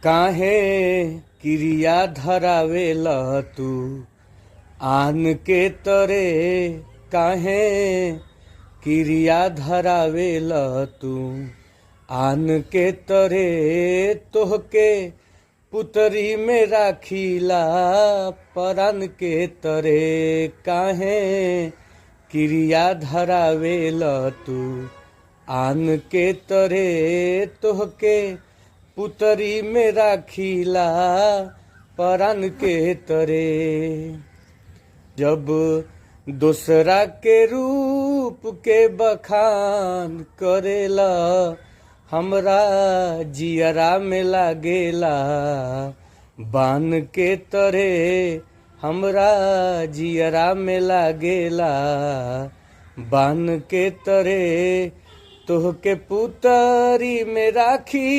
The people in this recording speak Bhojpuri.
काहे क्रिया धरावेल तू आन के तरे, काहे क्रिया धरावेल तू आन के तरे। तोहके पुतरी में राखीला परान के तरे, काहे क्रिया धरावेल तू आन के तरे। तोहके पुतरी में राखीला परान के तरे। जब दूसरा के रूप के बखान करेला हमरा जियरा में लागेला बान के तरे। हमरा जियरा में लागेला बान के तरे। तोहके पुतरी में राखी